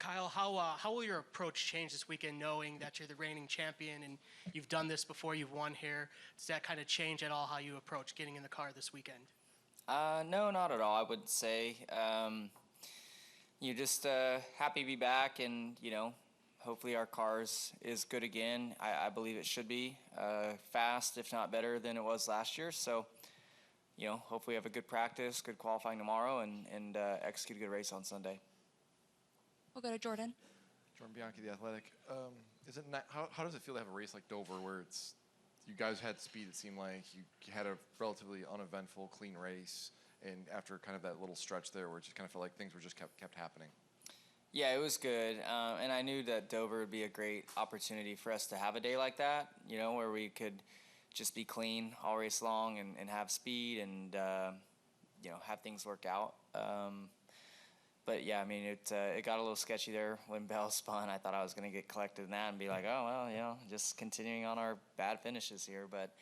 Kyle, how will your approach change this weekend, knowing that you're the reigning champion and you've done this before, you've won here? Does that kind of change at all how you approach getting in the car this weekend? No, not at all, I would say. You're just happy to be back, and, hopefully our cars is good again. I believe it should be fast, if not better than it was last year. So, hopefully we have a good practice, good qualifying tomorrow, and execute a good race on Sunday. We'll go to Jordan. Jordan Bianchi, The Athletic. How does it feel to have a race like Dover where you guys had speed, it seemed like you had a relatively uneventful, clean race, and after kind of that little stretch there where it just kind of felt like things were just kept happening? Yeah, it was good, and I knew that Dover would be a great opportunity for us to have a day like that, where we could just be clean all race long and have speed and, have things work out. But yeah, I mean, it got a little sketchy there when Bell spun. I thought I was going to get collected in that and be like, oh, well, just continuing on our bad finishes here. But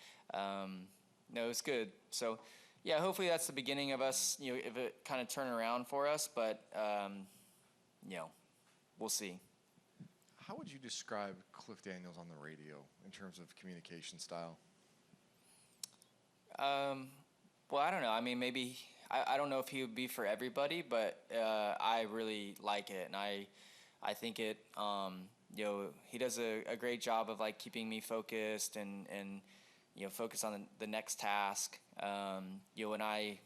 no, it was good. So yeah, hopefully that's the beginning of us, if it kind of turn around for us. But, we'll see. How would you describe Cliff Daniels on the radio in terms of communication style? Well, I don't know. I mean, maybe I don't know if he would be for everybody, but I really like it, and I think it. He does a great job of like keeping me focused and focus on the next task. When I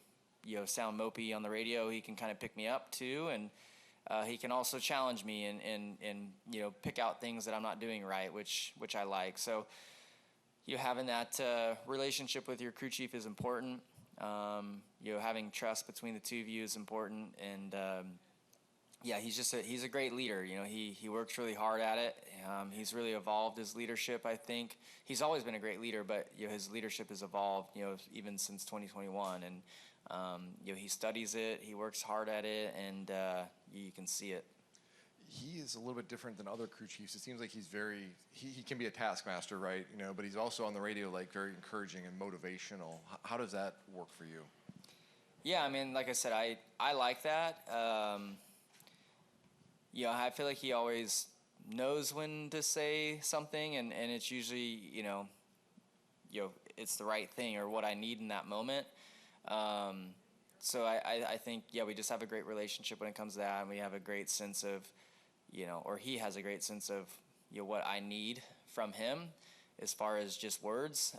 sound mopey on the radio, he can kind of pick me up too, and he can also challenge me and pick out things that I'm not doing right, which I like. So having that relationship with your crew chief is important. Having trust between the two of you is important, and he's a great leader. He works really hard at it. He's really evolved his leadership. I think he's always been a great leader, but his leadership has evolved. Even since 2021, and he studies it. He works hard at it, and you can see it. He is a little bit different than other crew chiefs. It seems like he can be a taskmaster, right? But he's also on the radio like very encouraging and motivational. How does that work for you? Yeah, I mean, like I said, I like that. I feel like he always knows when to say something, and it's usually, it's the right thing or what I need in that moment. So I think, we just have a great relationship when it comes to that, and we have a great sense of, or he has a great sense of, what I need from him as far as just words.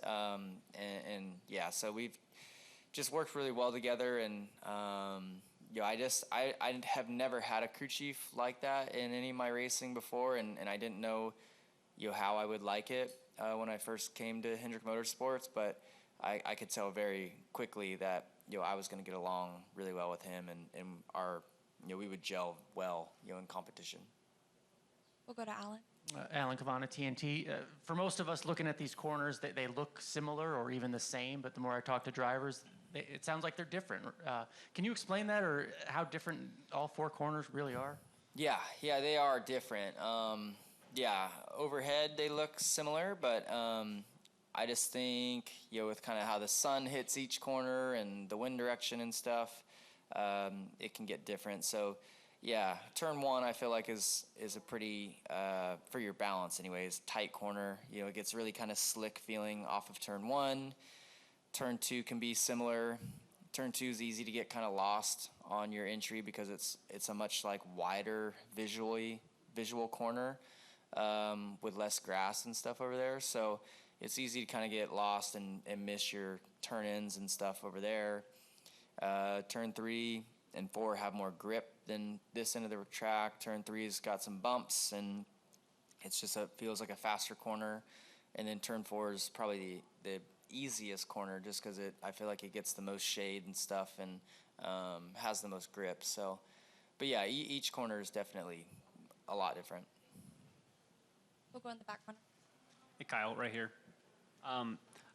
So we've just worked really well together, and, I have never had a crew chief like that in any of my racing before, and I didn't know, how I would like it when I first came to Hendrick Motorsports, but I could tell very quickly that, I was going to get along really well with him, and our, we would gel well, in competition. We'll go to Alan. Alan Cavana, TNT. For most of us looking at these corners, they look similar or even the same, but the more I talk to drivers, it sounds like they're different. Can you explain that, or how different all four corners really are? Yeah, they are different. Overhead they look similar, but I just think, with kind of how the sun hits each corner and the wind direction and stuff, it can get different. So, turn one I feel like is a pretty, for your balance anyways, tight corner. It gets really kind of slick feeling off of turn one. Turn two can be similar. Turn two is easy to get kind of lost on your entry because it's a much like wider visual corner with less grass and stuff over there. So it's easy to kind of get lost and miss your turn-ins and stuff over there. Turn 3 and 4 have more grip than this end of the track. Turn 3's got some bumps, and it's just feels like a faster corner. And then turn 4 is probably the easiest corner just because I feel like it gets the most shade and stuff and has the most grip. So, but yeah, each corner is definitely a lot different. We'll go in the back corner. Hey, Kyle, right here.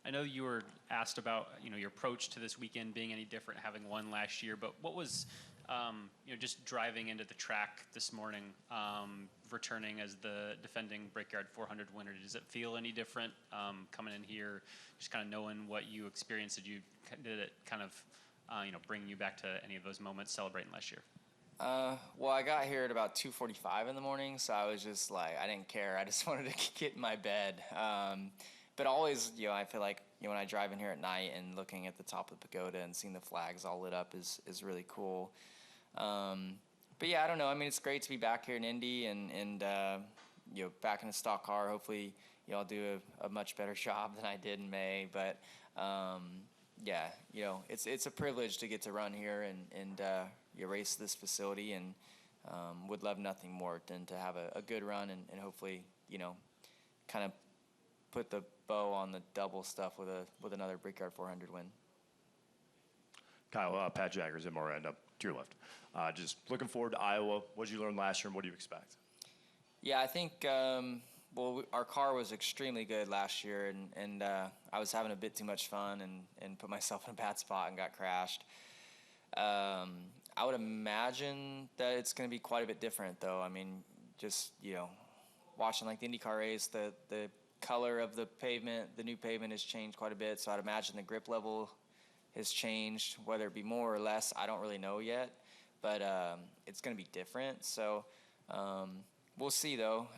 I know you were asked about, your approach to this weekend being any different, having won last year, but what was, just driving into the track this morning, returning as the defending Brickyard 400 winner, does it feel any different coming in here, just kind of knowing what you experienced? Did it kind of, bring you back to any of those moments celebrating last year? Well, I got here at about 2:45 in the morning, so I was just like, I didn't care. I just wanted to get in my bed. But always, I feel like, when I drive in here at night and looking at the top of the pagoda and seeing the flags all lit up is really cool. But yeah, I don't know. I mean, it's great to be back here in Indy and back in a stock car. Hopefully, I'll do a much better job than I did in May. But yeah, it's a privilege to get to run here and race this facility, and would love nothing more than to have a good run and hopefully, kind of put the bow on the double stuff with another Brickyard 400 win. Kyle, Pat Jaggers, MRN, up to your left. Just looking forward to Iowa. What did you learn last year, and what do you expect? Yeah, I think, our car was extremely good last year, and I was having a bit too much fun and put myself in a bad spot and got crashed. I would imagine that it's going to be quite a bit different, though. I mean, just, watching like the IndyCar race, the color of the pavement, the new pavement has changed quite a bit, so I'd imagine the grip level has changed. Whether it be more or less, I don't really know yet, but it's going to be different. So we'll see, though.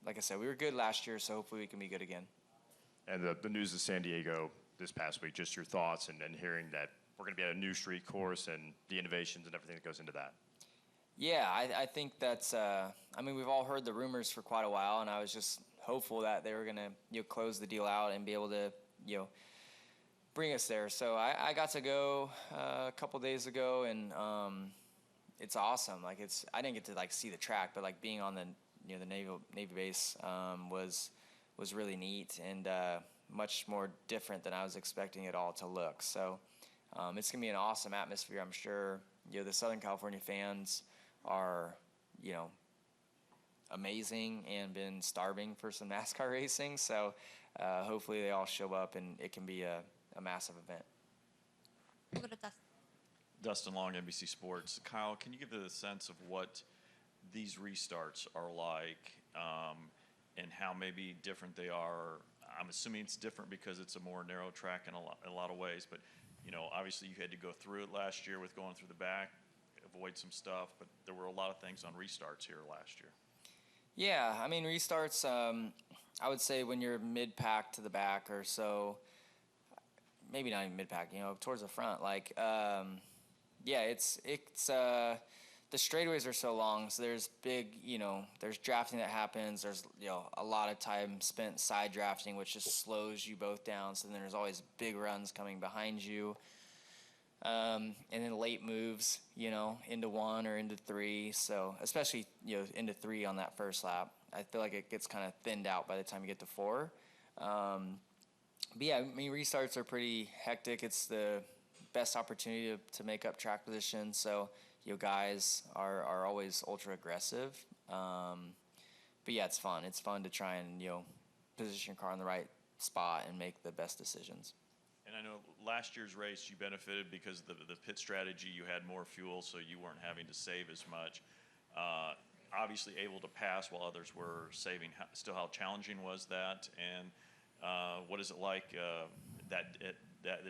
Like I said, we were good last year, so hopefully we can be good again. And the news of San Diego this past week, just your thoughts and hearing that we're going to be at a new street course and the innovations and everything that goes into that. Yeah, I think that's, we've all heard the rumors for quite a while, and I was just hopeful that they were going to close the deal out and be able to, bring us there. So I got to go a couple days ago, and it's awesome. Like, I didn't get to, see the track, but, being on the, the Navy base was really neat and much more different than I was expecting it all to look. So it's going to be an awesome atmosphere, I'm sure. The Southern California fans are, amazing and been starving for some NASCAR racing. So hopefully they all show up and it can be a massive event. We'll go to Dustin. Dustin Long, NBC Sports. Kyle, can you give us a sense of what these restarts are like and how maybe different they are? I'm assuming it's different because it's a more narrow track in a lot of ways, but obviously you had to go through it last year with going through the back, avoid some stuff, but there were a lot of things on restarts here last year. Yeah, restarts, I would say when you're mid-pack to the back or so, maybe not even mid-pack, towards the front, it's the straightaways are so long, so there's big, there's drafting that happens. There's, a lot of time spent side drafting, which just slows you both down. So then there's always big runs coming behind you. And then late moves, into 1 or into 3. So especially, into 3 on that first lap. I feel like it gets kind of thinned out by the time you get to 4. But yeah, restarts are pretty hectic. It's the best opportunity to make up track position. So, guys are always ultra aggressive. But yeah, it's fun. It's fun to try and, position your car in the right spot and make the best decisions. And I know last year's race you benefited because the pit strategy, you had more fuel, so you weren't having to save as much. Obviously able to pass while others were saving. Still, how challenging was that? And what is it like, that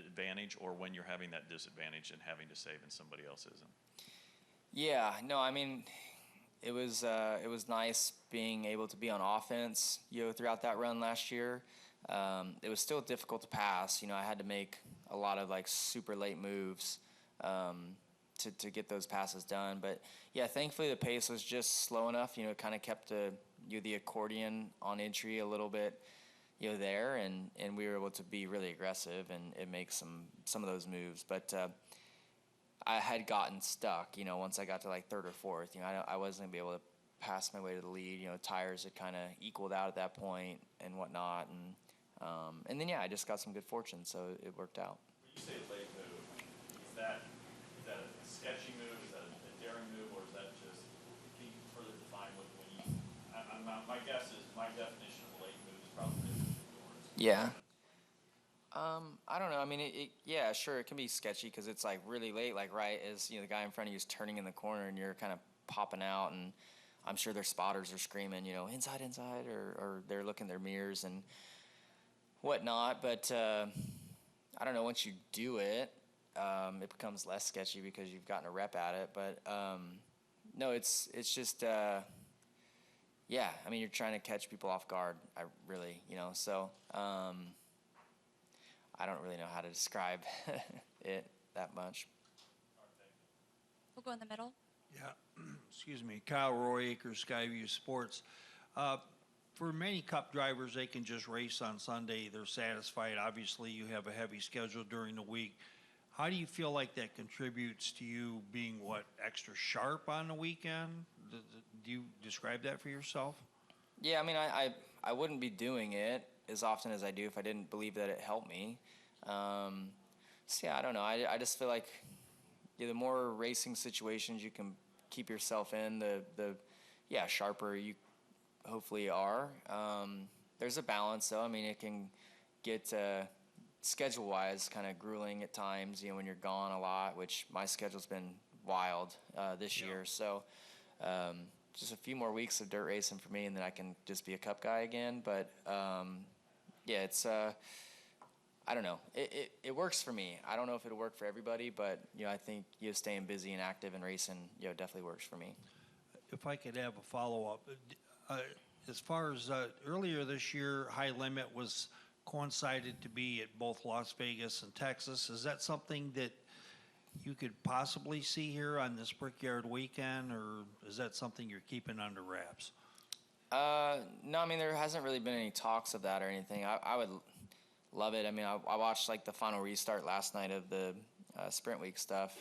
advantage, or when you're having that disadvantage and having to save and somebody else isn't? Yeah, no, it was nice being able to be on offense, throughout that run last year. It was still difficult to pass. I had to make a lot of super late moves to get those passes done. But yeah, thankfully the pace was just slow enough. It kind of kept the accordion on entry a little bit, there, and we were able to be really aggressive and make some of those moves. But I had gotten stuck, once I got to 3rd or 4th. I wasn't gonna be able to pass my way to the lead. Tires had kind of equaled out at that point and whatnot, and then yeah, I just got some good fortune, so it worked out. When you say late move, is that a sketchy move? Is that a daring move, or is that just, can you further define what when you? My guess is my definition of a late move is probably different than yours. Yeah. I don't know. Yeah, sure, it can be sketchy because it's really late, right as the guy in front of you is turning in the corner and you're kind of popping out, and I'm sure their spotters are screaming, inside, or they're looking in their mirrors and whatnot. But I don't know. Once you do it, it becomes less sketchy because you've gotten a rep at it. But no, it's just yeah. I mean, you're trying to catch people off guard. I really, so I don't really know how to describe it that much. We'll go in the middle. Yeah, excuse me. Kyle Roy Acres, Skyview Sports. For many Cup drivers, they can just race on Sunday. They're satisfied. Obviously, you have a heavy schedule during the week. How do you feel like that contributes to you being, extra sharp on the weekend? Do you describe that for yourself? Yeah, I mean, I wouldn't be doing it as often as I do if I didn't believe that it helped me. So, yeah, I don't know. I just feel like the more racing situations you can keep yourself in, the sharper you hopefully are. There's a balance, though. I mean, it can get schedule-wise kind of grueling at times, when you're gone a lot, which my schedule's been wild this year. So just a few more weeks of dirt racing for me, and then I can just be a Cup guy again. But, it's I don't know. It works for me. I don't know if it'll work for everybody, but, I think staying busy and active and racing, definitely works for me. If I could have a follow-up. As far as earlier this year, High Limit was coincided to be at both Las Vegas and Texas. Is that something that you could possibly see here on this Brickyard weekend, or is that something you're keeping under wraps? No, I mean, there hasn't really been any talks of that or anything. I would love it. I mean, I watched the final restart last night of the Sprint Week stuff.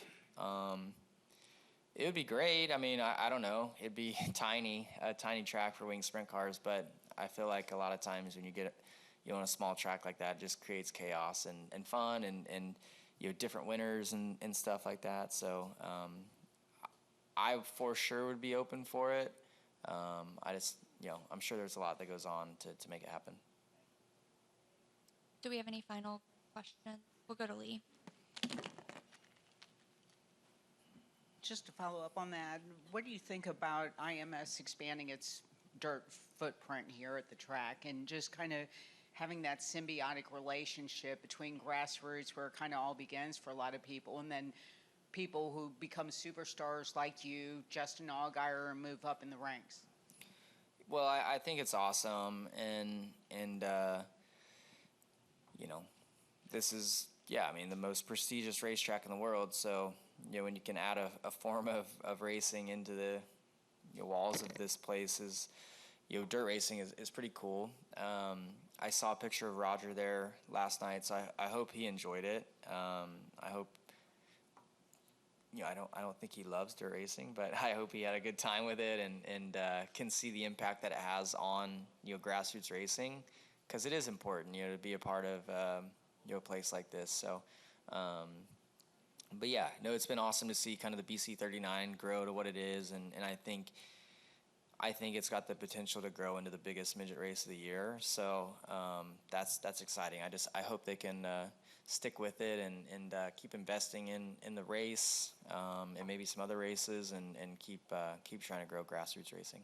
It would be great. I mean, I don't know. It'd be a tiny track for wing sprint cars, but I feel like a lot of times when you get on a small track like that, it just creates chaos and fun and different winners and stuff like that. So I for sure would be open for it. I just, I'm sure there's a lot that goes on to make it happen. Do we have any final questions? We'll go to Lee. Just to follow up on that, what do you think about IMS expanding its dirt footprint here at the track and just kind of having that symbiotic relationship between grassroots, where it kind of all begins for a lot of people, and then people who become superstars like you, Justin Allgaier, and move up in the ranks? Well, I think it's awesome, and this is, I mean, the most prestigious racetrack in the world, so when you can add a form of racing into the walls of this place is, dirt racing is pretty cool. I saw a picture of Roger there last night, so I hope he enjoyed it. I hope, I don't think he loves dirt racing, but I hope he had a good time with it and can see the impact that it has on, grassroots racing, because it is important, to be a part of, a place like this. So, but yeah, no, it's been awesome to see kind of the BC 39 grow to what it is, and I think it's got the potential to grow into the biggest midget race of the year. So that's exciting. I hope they can stick with it and keep investing in the race and maybe some other races and keep trying to grow grassroots racing.